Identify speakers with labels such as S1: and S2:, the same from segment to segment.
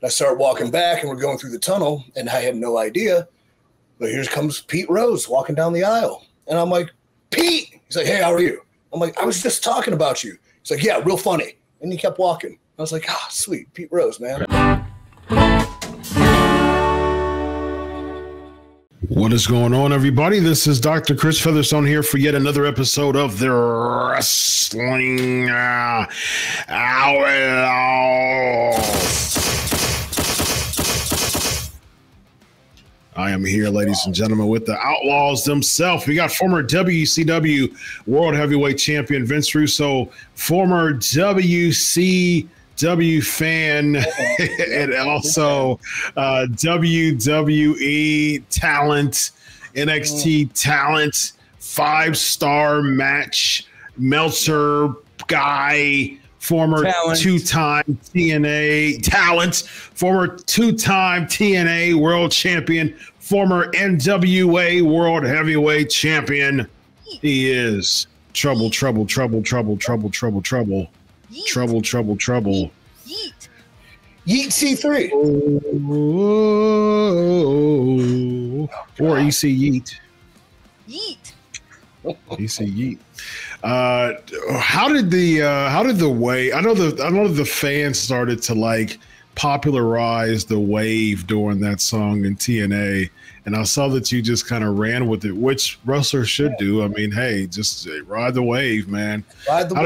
S1: I start walking back, and we're going through the tunnel, and I had no idea. But here comes Pete Rose walking down the aisle. And I'm like, Pete! He's like, hey, how are you? I'm like, I was just talking about you. He's like, yeah, real funny. And he kept walking. I was like, sweet, Pete Rose, man.
S2: What is going on, everybody? This is Dr. Chris Featherstone here for yet another episode of the Wrestling Outlaws. I am here, ladies and gentlemen, with the Outlaws themselves. We got former WCW World Heavyweight Champion Vince Russo, former WCW fan, and also WWE talent, NXT talent, 5-star match, Meltzer guy, former two-time TNA talent, former two-time TNA world champion, former NWA world heavyweight champion. He is trouble.
S1: Yeet C3.
S2: Oh, or EC Yeet.
S3: Yeet.
S2: EC Yeet. How did the wave? I know the fans started to like popularize the wave during that song in TNA, and I saw that you just kind of ran with it, which wrestlers should do. I mean, hey, just ride the wave, man.
S1: Ride the wave.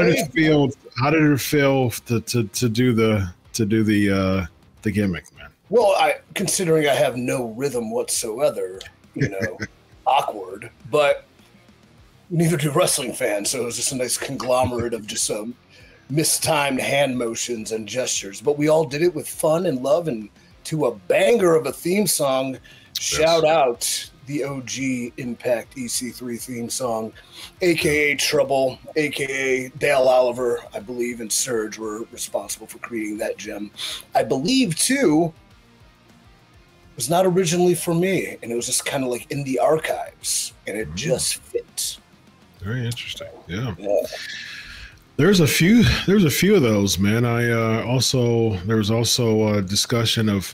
S2: How did it feel to do the gimmick, man?
S1: Well, considering I have no rhythm whatsoever, awkward, but neither do wrestling fans, so it was just a nice conglomerate of just mistimed hand motions and gestures. But we all did it with fun and love, and to a banger of a theme song. Shout out the OG Impact EC3 theme song, a.k.a. Trouble, a.k.a. Dale Oliver, I believe, and Surge were responsible for creating that gem. I believe, too, it was not originally for me, and it was just kind of like in the archives, and it just fit.
S2: Very interesting. Yeah. There's a few of those, man. There was also a discussion of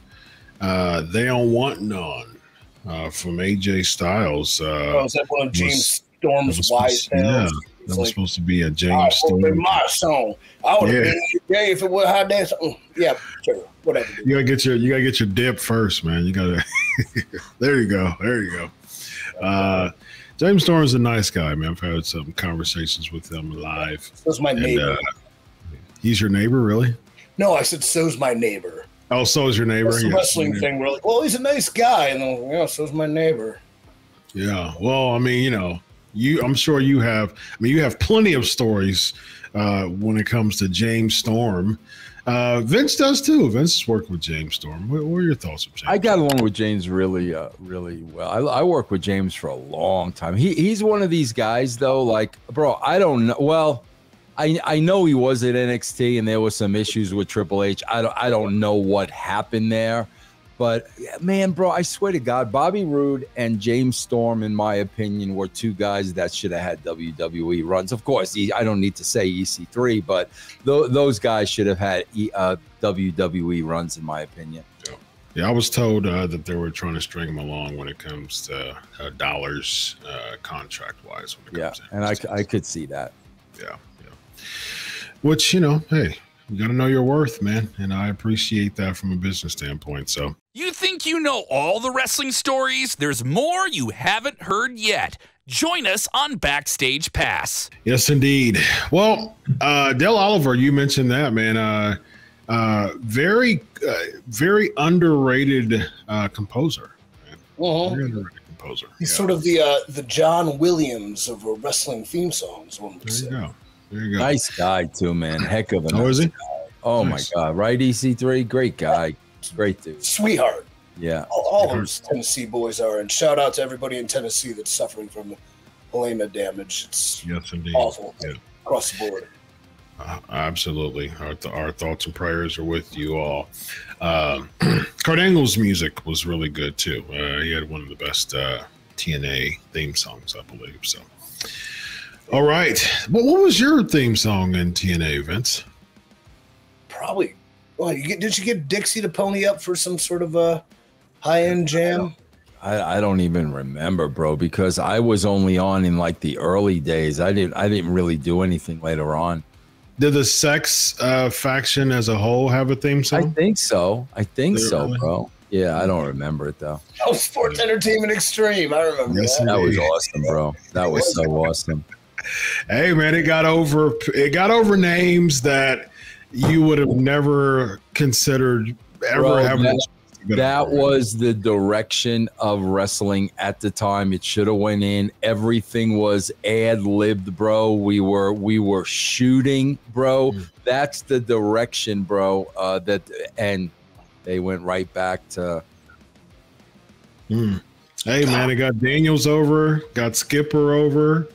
S2: They Don't Want None from AJ Styles.
S1: Is that one of James Storm's wise tales?
S2: Yeah, that was supposed to be a James Storm.
S1: My song. I would have been gay if it was hot dance. Yeah, sure, whatever.
S2: You gotta get your dip first, man. You gotta. There you go. James Storm is a nice guy, man. I've had some conversations with him live.
S1: So's my neighbor.
S2: He's your neighbor, really?
S1: No, I said so's my neighbor.
S2: Oh, so is your neighbor?
S1: That's the wrestling thing. We're like, well, he's a nice guy, and then, so's my neighbor.
S2: Yeah. Well, I mean, I'm sure you have. I mean, you have plenty of stories when it comes to James Storm. Vince does too. Vince has worked with James Storm. What are your thoughts of James?
S4: I got along with James really well. I worked with James for a long time. He's one of these guys, though. Like, bro, I don't know. Well, I know he was at NXT and there was some issues with Triple H. I don't know what happened there, but man, bro, I swear to God, Bobby Roode and James Storm, in my opinion, were two guys that should have had WWE runs. Of course, I don't need to say EC3, but those guys should have had WWE runs, in my opinion.
S2: Yeah, I was told that they were trying to string him along when it comes to dollars contract-wise.
S4: And I could see that.
S2: Yeah. Which, hey, you got to know your worth, man. And I appreciate that from a business standpoint. So
S5: you think you know all the wrestling stories? There's more you haven't heard yet. Join us on Backstage Pass.
S2: Yes, indeed. Well, Dale Oliver, you mentioned that, man. Very underrated composer.
S1: Uh-huh.
S2: Very underrated composer.
S1: He's sort of the John Williams of wrestling theme songs. One would say.
S2: There you go.
S4: Nice guy too, man. Heck of a
S2: is he?
S4: guy. Oh
S2: nice.
S4: My God, right? EC3, great guy, great dude,
S1: sweetheart.
S4: Yeah,
S1: all those Tennessee boys are. And shout out to everybody in Tennessee that's suffering from Helena damage. It's awful across the board.
S2: Absolutely. Our thoughts and prayers are with you all. Kurt Angle's music was really good too. He had one of the best TNA theme songs, I believe. So, all right. Well, what was your theme song in TNA, Vince?
S1: Probably Well, did you get Dixie to pony up for some sort of a high-end jam?
S4: I don't even remember, bro, because I was only on in like the early days. I didn't really do anything later on.
S2: Did the Sex faction as a whole have a theme song?
S4: I think so, bro. Yeah, I don't remember it though.
S1: Oh, Sports Entertainment Extreme. I remember that.
S4: That was awesome, bro. That was so awesome.
S2: Hey, man, it got over names that you would have never considered ever having.
S4: That was the direction of wrestling at the time. It should have went in. Everything was ad-libbed, bro. We were shooting, bro. That's the direction, bro. And they went right back to.
S2: Hey, man, it got Daniels over, got Skipper over,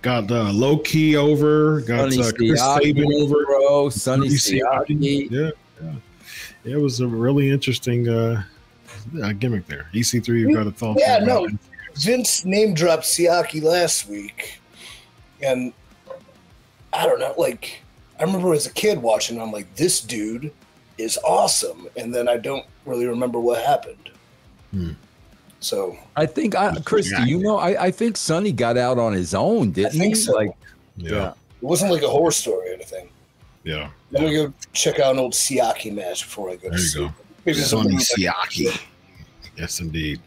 S2: got Low Key over, got Chris Sabin over,
S4: bro. Sonny Siaki.
S2: Yeah. It was a really interesting gimmick there. EC3, you've got a thought?
S1: Yeah, no. Vince name dropped Siaki last week, and I don't know. Like, I remember as a kid watching, I'm like, this dude is awesome, and then I don't really remember what happened. So
S4: I think, Chris, do you know? I think Sonny got out on his own, didn't he?
S1: So.
S4: Like,
S2: Yeah.
S1: It wasn't like a horror story or anything.
S2: Yeah.
S1: Let me go check out an old Siaki match before I go to sleep.
S2: There you go. Sonny Siaki. Yes, indeed.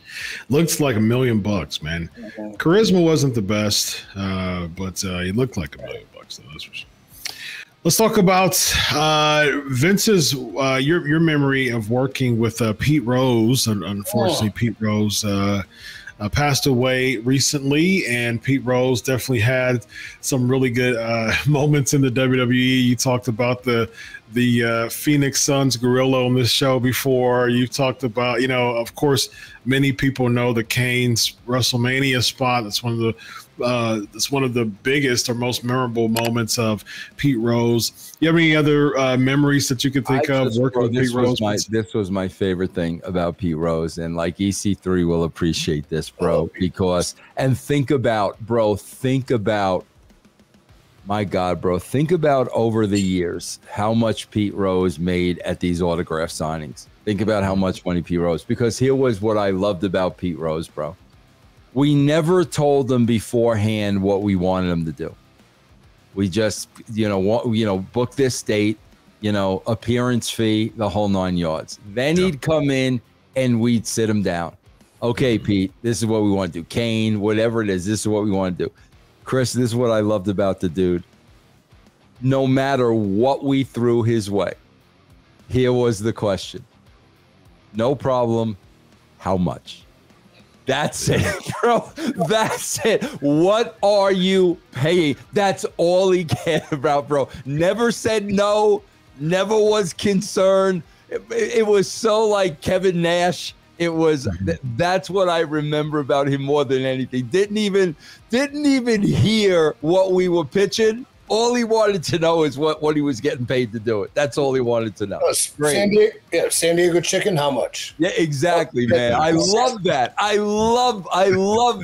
S2: Looks like $1 million, man. Charisma wasn't the best, but he looked like $1 million, so that's for sure. Let's talk about Vince's your memory of working with Pete Rose. Unfortunately, Pete Rose passed away recently, and Pete Rose definitely had some really good moments in the WWE. You talked about the Phoenix Suns gorilla on this show before. You talked about, of course, many people know the Kane's WrestleMania spot. That's one of the biggest or most memorable moments of Pete Rose. You have any other memories that you could think of working with Pete Rose?
S4: This was my favorite thing about Pete Rose, and like EC3 will appreciate this, bro, because think about, my God, bro, think about over the years how much Pete Rose made at these autograph signings. Think about how much money Pete Rose, because here was what I loved about Pete Rose, bro. We never told them beforehand what we wanted them to do. We just, book this date, appearance fee, the whole 9 yards. Then he'd come in and we'd sit him down. Okay, Pete, this is what we want to do. Kane, whatever it is, this is what we want to do. Chris, this is what I loved about the dude. No matter what we threw his way, here was the question. No problem. How much? That's it, bro. That's it. What are you paying? That's all he cared about, bro. Never said no. Never was concerned. It was so like Kevin Nash. It was. That's what I remember about him more than anything. Didn't even hear what we were pitching. All he wanted to know is what he was getting paid to do it. That's all he wanted to know.
S1: San Diego chicken, how much?
S4: Yeah, exactly, man. I love that. I love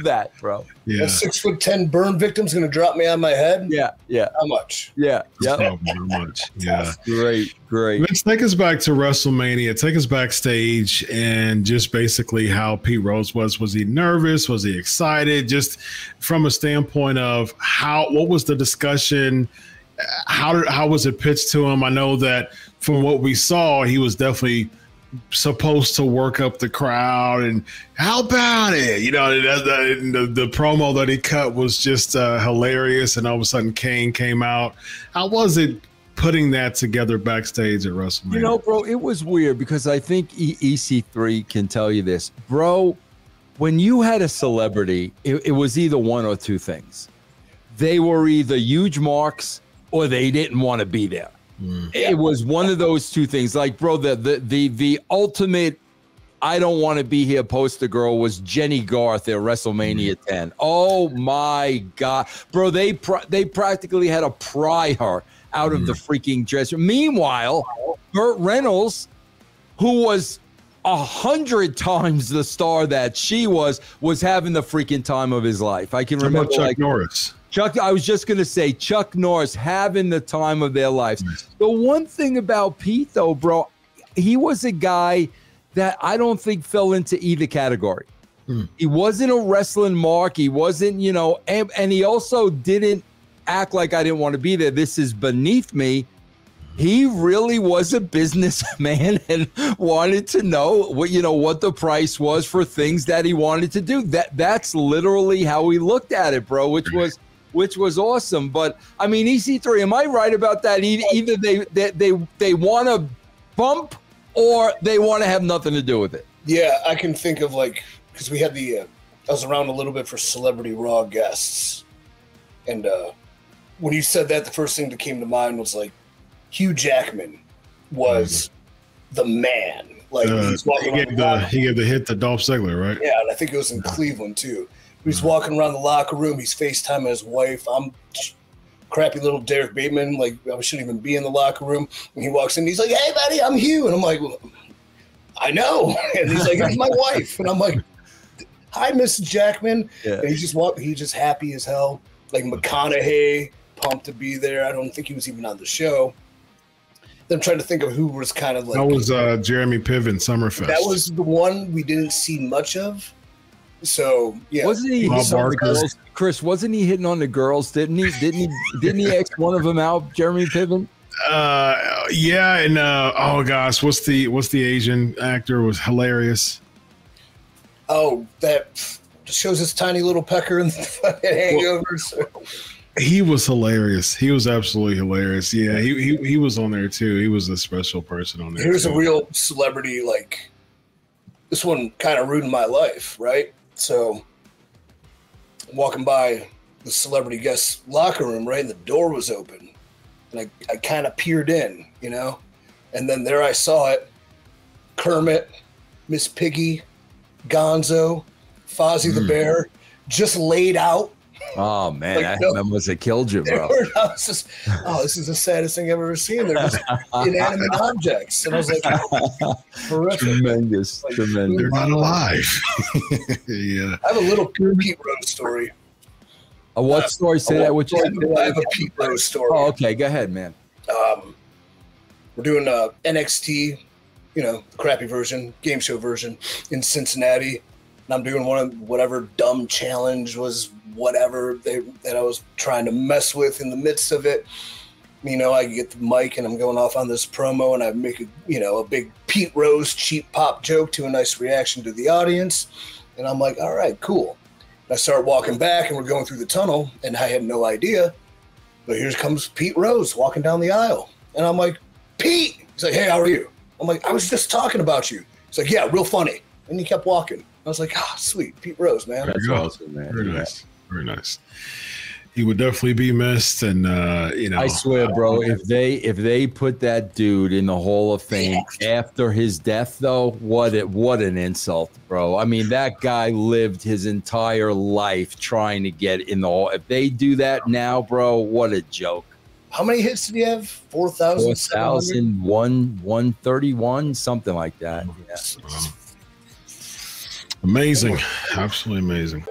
S4: that, bro.
S2: Yeah.
S1: A 6'10" burn victim's gonna drop me on my head.
S4: Yeah.
S1: How much?
S4: Yeah.
S2: How much? Yeah.
S4: Great.
S2: Let's take us back to WrestleMania. Take us backstage and just basically how Pete Rose was. Was he nervous? Was he excited? Just from a standpoint of what was the discussion? How was it pitched to him? I know that from what we saw, he was definitely supposed to work up the crowd and how about it? The promo that he cut was just hilarious, and all of a sudden Kane came out. How was it putting that together backstage at WrestleMania?
S4: Bro, it was weird because I think EC3 can tell you this. Bro, when you had a celebrity, it was either one or two things. They were either huge marks or they didn't want to be there. It was one of those two things. Like, bro, the ultimate I don't want to be here poster girl was Jenny Garth at WrestleMania 10. Oh my God, bro, they practically had to pry her out of the freaking dressing room. Meanwhile, Burt Reynolds, who was 100 times the star that she was having the freaking time of his life. I can remember
S2: Chuck Norris.
S4: I was just going to say Chuck Norris having the time of their lives. The one thing about Pete, though, bro, he was a guy that I don't think fell into either category. He wasn't a wrestling mark. He wasn't, you know, and he also didn't act like I didn't want to be there. This is beneath me. He really was a businessman and wanted to know what the price was for things that he wanted to do. That's literally how he looked at it, bro, which was awesome. But I mean, EC3, am I right about that? Either they want to bump or they want to have nothing to do with it.
S1: Yeah, I can think of because we had I was around a little bit for Celebrity Raw guests, and when you said that, the first thing that came to mind was Hugh Jackman was the man. He's walking
S2: he gave the hit to Dolph Ziggler, right?
S1: Yeah, and I think it was in Cleveland too. He's walking around the locker room. He's FaceTiming his wife. I'm crappy little Derek Bateman. I shouldn't even be in the locker room. And he walks in. He's like, "Hey, buddy, I'm Hugh." And I'm like, well, "I know." And he's like, "That's my wife." And I'm like, "Hi, Miss Jackman." Yeah. And he's just happy as hell. McConaughey, pumped to be there. I don't think he was even on the show. Then I'm trying to think of who was kind of
S2: that was Jeremy Piven, Summerfest.
S1: That was the one we didn't see much of. So yeah,
S4: wasn't he hitting on the girls? Chris, wasn't he hitting on the girls? Didn't he X one of them out, Jeremy Piven?
S2: Yeah, and oh gosh, what's the Asian actor was hilarious?
S1: Oh, that just shows his tiny little pecker and hangovers.
S2: He was hilarious. He was absolutely hilarious. Yeah, he was on there too. He was a special person on there.
S1: Here's a real celebrity. This one kind of ruined my life, right? So I'm walking by the celebrity guest locker room, right, and the door was open, and I kind of peered in, and then there I saw it: Kermit, Miss Piggy, Gonzo, Fozzie the Bear, just laid out.
S4: Oh man, that must have killed you, bro.
S1: I was just, this is the saddest thing I've ever seen. They're just inanimate objects, and I was like, horrific.
S4: Tremendous.
S2: They're not alive. Yeah.
S1: I have a little Pete Rose story.
S4: A what story? Say that. What you?
S1: I have a Pete Rose story.
S4: Oh, okay. Go ahead, man.
S1: We're doing NXT, the crappy version, game show version in Cincinnati. And I'm doing one of whatever dumb challenge was whatever that I was trying to mess with in the midst of it. I get the mic and I'm going off on this promo and I make a big Pete Rose cheap pop joke to a nice reaction to the audience. And I'm like, all right, cool. And I start walking back and we're going through the tunnel and I had no idea. But here comes Pete Rose walking down the aisle. And I'm like, Pete! He's like, hey, how are you? I'm like, I was just talking about you. He's like, yeah, real funny. And he kept walking. I was like, sweet, Pete Rose, man.
S2: That's awesome, man. Very nice. Very nice. He would definitely be missed, and
S4: I swear, bro, if they put that dude in the Hall of Fame after his death, though, what an insult, bro. I mean, that guy lived his entire life trying to get in the Hall. If they do that now, bro, what a joke.
S1: How many hits did he have? 4,000?
S4: 131, something like that. Yeah.
S2: Amazing. Absolutely amazing.